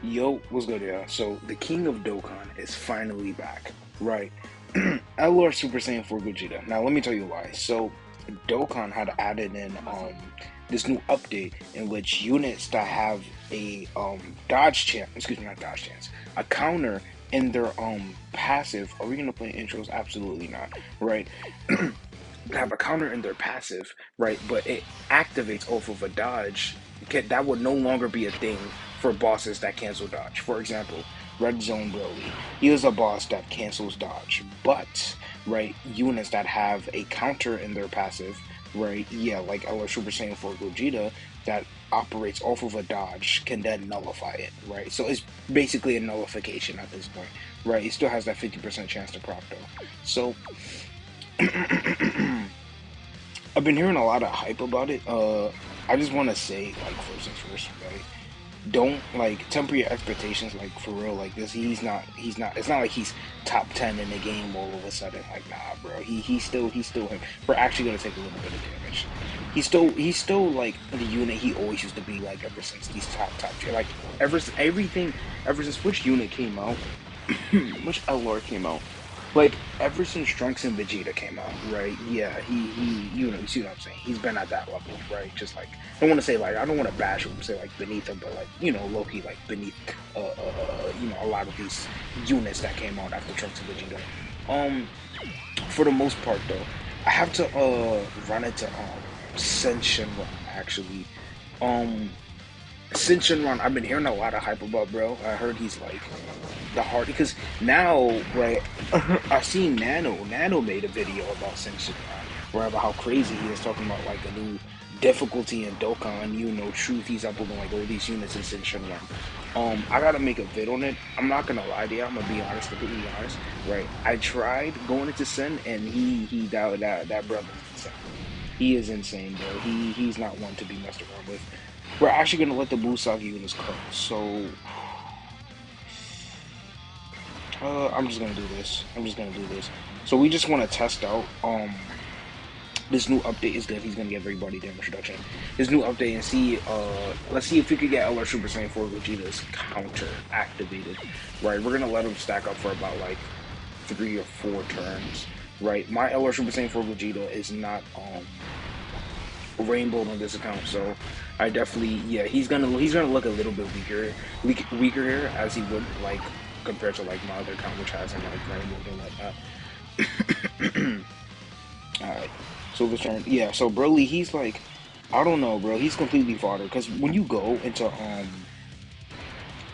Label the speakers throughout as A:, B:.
A: Yo, what's good, y'all? So, the king of Dokkan is finally back, right? LR Super Saiyan 4 Gogeta. Now, let me tell you why. So, Dokkan had added in this new update in which units that have a dodge chance, excuse me, not dodge chance, a counter in their passive. Are we gonna play intros? Absolutely not, right? Have a counter in their passive, right? But it activates off of a dodge. That would no longer be a thing for bosses that cancel dodge. For example, Red Zone Broly. He is a boss that cancels dodge, but right, units that have a counter in their passive, right? Yeah, like our Super Saiyan 4 Gogeta that operates off of a dodge can then nullify it, right? So it's basically a nullification at this point, right? It still has that 50% chance to proc though. So I've been hearing a lot of hype about it. I just want to say, like, first things first, right? Don't like temper your expectations, like for real. Like this, he's not. It's not like he's top 10 in the game all of a sudden. Like nah, bro. He's still him. We're actually gonna take a little bit of damage. He's still like the unit he always used to be. Like ever since these top tier. Like everything ever since which unit came out, which LR came out. Like ever since Trunks and Vegeta came out, right? Yeah, you see what I'm saying? He's been at that level, right? Just like I don't want to say like I don't want to bash him, say like beneath him, but like Loki like beneath, a lot of these units that came out after Trunks and Vegeta. Um, for the most part though, I have to run into Senshin Run actually. Um, Shinron, I've been hearing a lot of hype about, bro. I heard he's like the hard because now, right? I seen Nano made a video about Shinron, right? About how crazy he is talking about like a new difficulty in Dokkan. Truth. He's uploading like all these units in Shinron. I gotta make a vid on it. I'm not gonna lie to you. I'm gonna be honest, completely honest, right? I tried going into Sin, and that brother is insane. He is insane, bro. He's not one to be messed around with. We're actually gonna let the Musagi units cook. So I'm just gonna do this. So we just want to test out. This new update is good. He's gonna get very body damage reduction. This new update and see. Let's see if we could get LR Super Saiyan 4 Vegeta's counter activated. Right. We're gonna let him stack up for about like 3 or 4 turns. Right. My LR Super Saiyan 4 Vegeta is not rainbowed on this account, so I definitely he's gonna look a little bit weaker here as he would like compared to like my other account which has him like rainbowed and whatnot. Alright, so this turn, so Broly he's like I don't know, bro, he's completely fodder because when you go into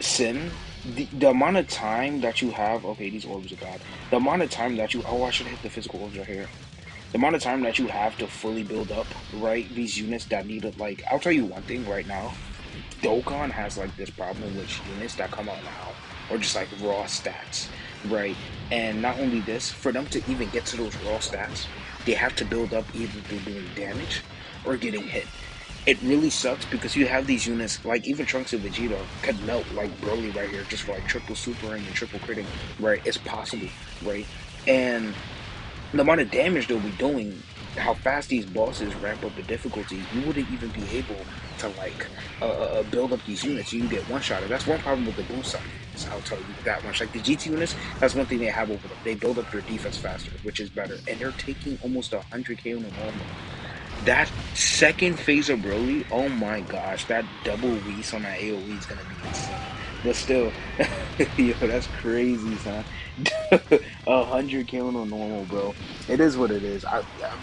A: Sin, the amount of time that you have, okay, these orbs are bad. The amount of time that you, I should hit the physical orbs right here. The amount of time that you have to fully build up, right, these units that need it, like, I'll tell you one thing right now. Dokkan has, like, this problem with units that come out now, or just, like, raw stats, right? And not only this, for them to even get to those raw stats, they have to build up either through doing damage or getting hit. It really sucks because you have these units, like even Trunks and Vegeta could melt like Broly right here, just for like triple supering and triple critting, right? It's possible, right? And the amount of damage they'll be doing, how fast these bosses ramp up the difficulty, you wouldn't even be able to like build up these units. You can get one shot. That's one problem with the Blue Side. I'll tell you that much. Like the GT units, that's one thing they have over them. They build up their defense faster, which is better, and they're taking almost 100k on the normal. That second phase of Broly, oh my gosh, that double Whis on that AoE is gonna be insane. But still, yo, that's crazy, son. 100k on a normal, bro. It is what it is.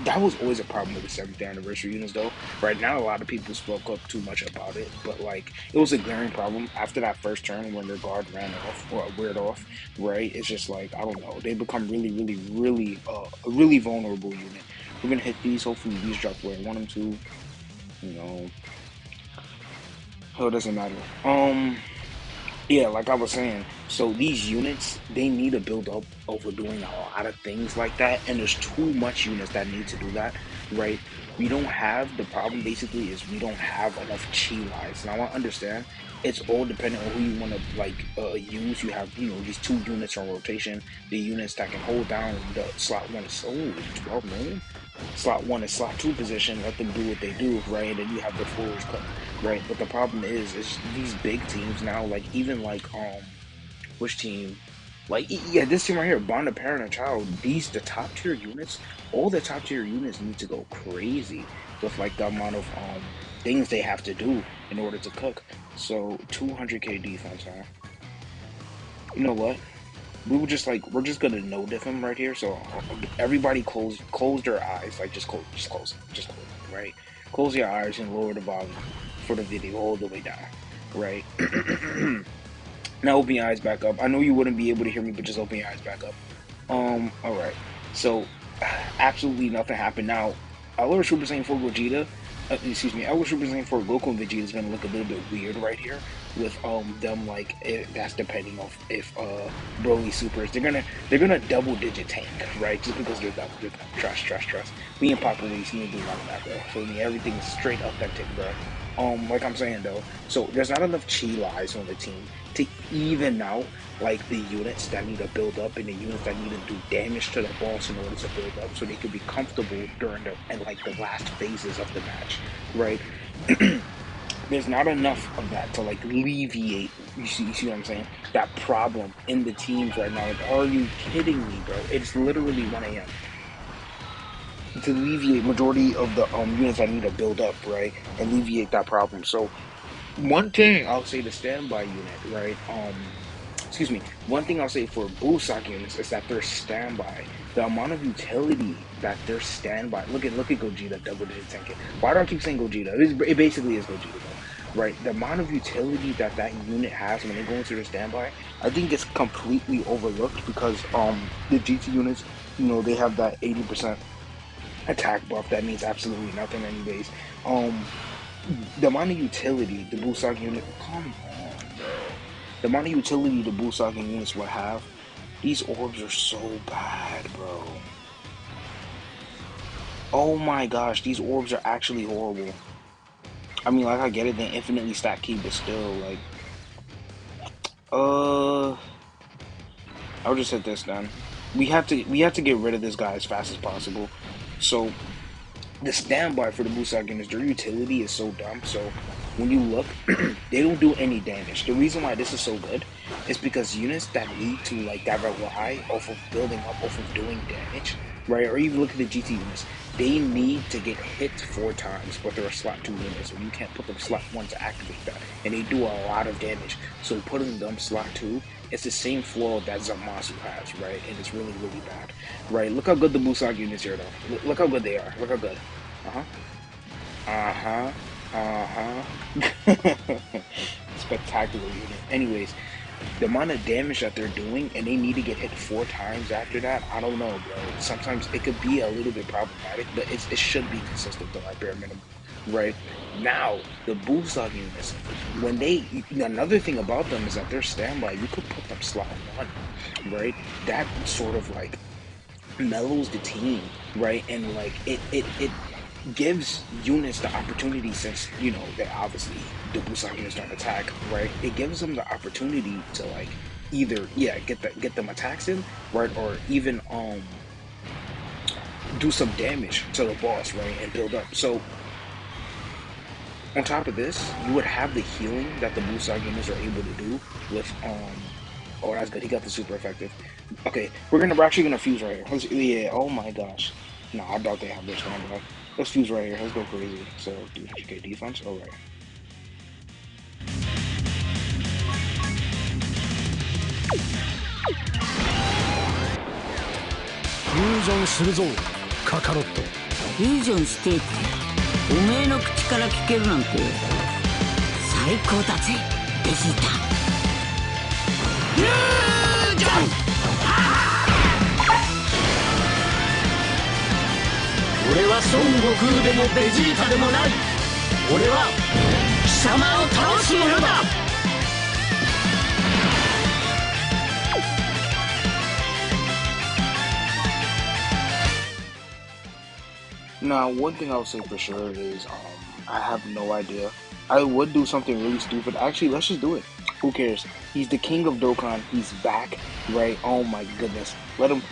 A: That was always a problem with the 7th anniversary units, though. Right now, a lot of people spoke up too much about it, but like, it was a glaring problem after that first turn when their guard ran off or weared off. Right? It's just like I don't know. They become a really vulnerable unit. We're gonna hit these. Hopefully, these drop where I want them to. You know, it doesn't matter. Yeah, like I was saying, so these units, they need to build up over doing a lot of things like that, and there's too much units that need to do that, right? We don't have, the problem basically is we don't have enough chi lives. Now I understand, it's all dependent on who you want to like use. You have, these 2 units on rotation, the units that can hold down the slot 1 is, 12 million? Slot 1 and slot 2 position, let them do what they do, right? And then you have the forwards right? But the problem is these big teams now, like even like which team? Like yeah, this team right here, Bond of Parent and Child. The top tier units, all the top tier units need to go crazy with like the amount of things they have to do in order to cook. So 200k defense, huh? You know what? We're just gonna no diff him right here. So everybody close their eyes, like just close them, right? Close your eyes and lower the volume for the video all the way down, right? Now open your eyes back up. I know you wouldn't be able to hear me, but just open your eyes back up. All right. So absolutely nothing happened. Now, Elder Super Saiyan 4 Gogeta, excuse me, Elder Super Saiyan 4 Goku and Vegeta is gonna look a little bit weird right here with them like that's depending on if Broly supers. They're gonna double digit tank, right? Just because they're double digit. Trust. Me and Papa we see do none of that, bro. For me, everything's straight authentic, bro. Like I'm saying though, so there's not enough chi lies on the team to even out like the units that need to build up and the units that need to do damage to the boss in order to build up, so they could be comfortable during the last phases of the match, right? There's not enough of that to like alleviate. You see what I'm saying? That problem in the teams right now. Like, are you kidding me, bro? It's literally 1 a.m. to alleviate majority of the units I need to build up, right? Alleviate that problem. So one thing I'll say the standby unit, right? Excuse me. One thing I'll say for Busaki units is that they're standby. The amount of utility that they're standby. Look at Gogeta double digit tanking. Why do I keep saying Gogeta? It basically is Gogeta though, right? The amount of utility that unit has when they go into their standby, I think it's completely overlooked because the GT units, you know, they have that 80% attack buff that means absolutely nothing anyways. The amount of utility the Busaki unit, come on, bro. The amount of utility the Busaki units will have, these orbs are so bad, bro. Oh my gosh, these orbs are actually horrible. I mean, like, I get it, they infinitely stack key, but still, like, I'll just hit this then. We have to get rid of this guy as fast as possible. So the standby for the Busaki units, their utility is so dumb. So when you look, they don't do any damage. The reason why this is so good is because units that need to like that rely off of building up, off of doing damage, right? Or even look at the GT units, they need to get hit 4 times, but they're a slot 2 units, so you can't put them slot 1 to activate that, and they do a lot of damage. So putting them slot 2, it's the same flaw that Zamasu has, right? And it's really, really bad, right? Look how good the Busaki units here, though. Look how good they are. Look how good. Spectacular unit. Anyways, the amount of damage that they're doing, and they need to get hit 4 times after that, I don't know, bro. Sometimes it could be a little bit problematic, but it should be consistent to like bare minimum, right? Now, the Busaki units, when another thing about them is that they're standby. You could put them slot 1, right? That sort of like mellows the team, right? And like it gives units the opportunity, since you know that obviously the Busaki units don't attack, right? It gives them the opportunity to like either get them attacks in, right, or even do some damage to the boss, right, and build up. So on top of this, you would have the healing that the Busaki units are able to do with oh, that's good. He got the super effective. Okay, we're actually gonna fuse right here. Yeah. Oh my gosh. No, I doubt they have this standby. Let's fuse right here. Let's go crazy. So, okay, defense. All right.
B: フュージョンするぞカカロット。
C: フュージョンしてっておめえの口から聞けるなんて最高だぜベジータ。フュージョン。俺は孫悟空でもベジータでもない。俺は貴様を倒す者だ。
A: Now, one thing I'll say for sure is I have no idea. I would do something really stupid. Actually, let's just do it. Who cares? He's the king of Dokkan. He's back, right? Oh my goodness. Let him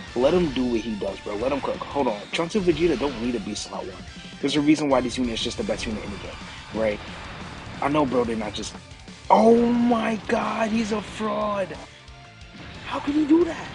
A: do what he does, bro. Let him cook. Hold on. Trunks and Vegeta don't need to be slot 1. There's a reason why this unit is just the best unit in the game, right? I know, bro, they're not just... Oh my god, he's a fraud! How can he do that?